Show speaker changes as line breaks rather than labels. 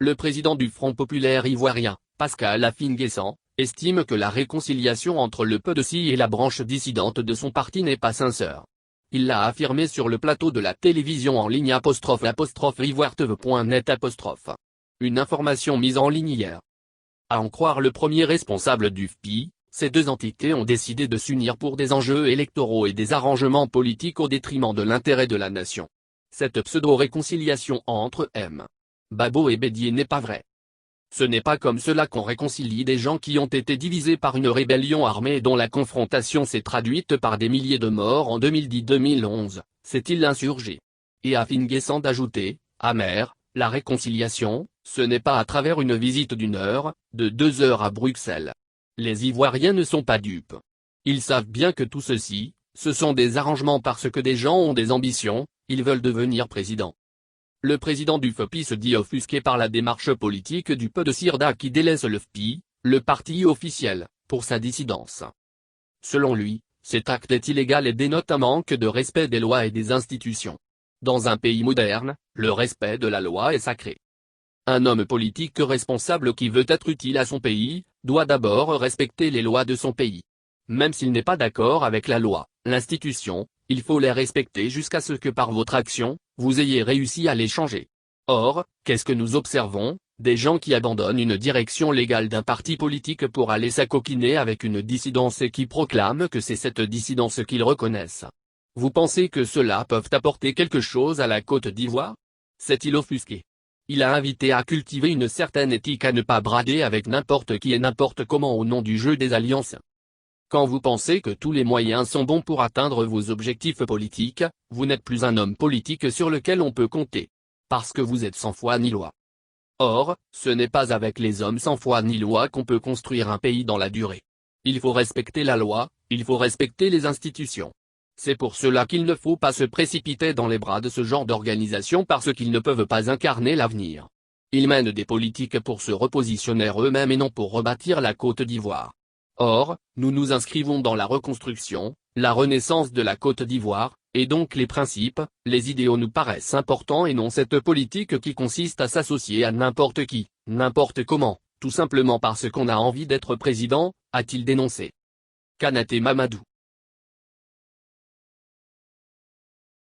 Le président du Front populaire ivoirien, Pascal Affi-N'Guessan, estime que la réconciliation entre le PDC et la branche dissidente de son parti n'est pas sincère. Il l'a affirmé sur le plateau de la télévision en ligne _ivoire.net _. Une information mise en ligne hier. À en croire le premier responsable du FPI, ces deux entités ont décidé de s'unir pour des enjeux électoraux et des arrangements politiques au détriment de l'intérêt de la nation. Cette pseudo-réconciliation entre M. Babo et Bédié n'est pas vraie. Ce n'est pas comme cela qu'on réconcilie des gens qui ont été divisés par une rébellion armée et dont la confrontation s'est traduite par des milliers de morts en 2010-2011, s'est-il insurgé. Et Affi-N'Guessan d'ajouter, amer, la réconciliation, ce n'est pas à travers une visite d'1 heure, de 2 heures à Bruxelles. Les Ivoiriens ne sont pas dupes. Ils savent bien que tout ceci, ce sont des arrangements parce que des gens ont des ambitions, ils veulent devenir président. Le président du FPI se dit offusqué par la démarche politique du PDCIRDA qui délaisse le FPI, le parti officiel, pour sa dissidence. Selon lui, cet acte est illégal et dénote un manque de respect des lois et des institutions. Dans un pays moderne, le respect de la loi est sacré. Un homme politique responsable qui veut être utile à son pays, doit d'abord respecter les lois de son pays. Même s'il n'est pas d'accord avec la loi, l'institution, il faut les respecter jusqu'à ce que par votre action, vous ayez réussi à les changer. Or, qu'est-ce que nous observons? Des gens qui abandonnent une direction légale d'un parti politique pour aller s'acoquiner avec une dissidence et qui proclament que c'est cette dissidence qu'ils reconnaissent. Vous pensez que cela peut apporter quelque chose à la Côte d'Ivoire? S'est-il offusqué? Il a invité à cultiver une certaine éthique, à ne pas brader avec n'importe qui et n'importe comment au nom du jeu des alliances. Quand vous pensez que tous les moyens sont bons pour atteindre vos objectifs politiques, vous n'êtes plus un homme politique sur lequel on peut compter. Parce que vous êtes sans foi ni loi. Or, ce n'est pas avec les hommes sans foi ni loi qu'on peut construire un pays dans la durée. Il faut respecter la loi, il faut respecter les institutions. C'est pour cela qu'il ne faut pas se précipiter dans les bras de ce genre d'organisation parce qu'ils ne peuvent pas incarner l'avenir. Ils mènent des politiques pour se repositionner eux-mêmes et non pour rebâtir la Côte d'Ivoire. Or, nous nous inscrivons dans la reconstruction, la renaissance de la Côte d'Ivoire, et donc les principes, les idéaux nous paraissent importants et non cette politique qui consiste à s'associer à n'importe qui, n'importe comment, tout simplement parce qu'on a envie d'être président, a-t-il dénoncé. Kanaté Mamadou.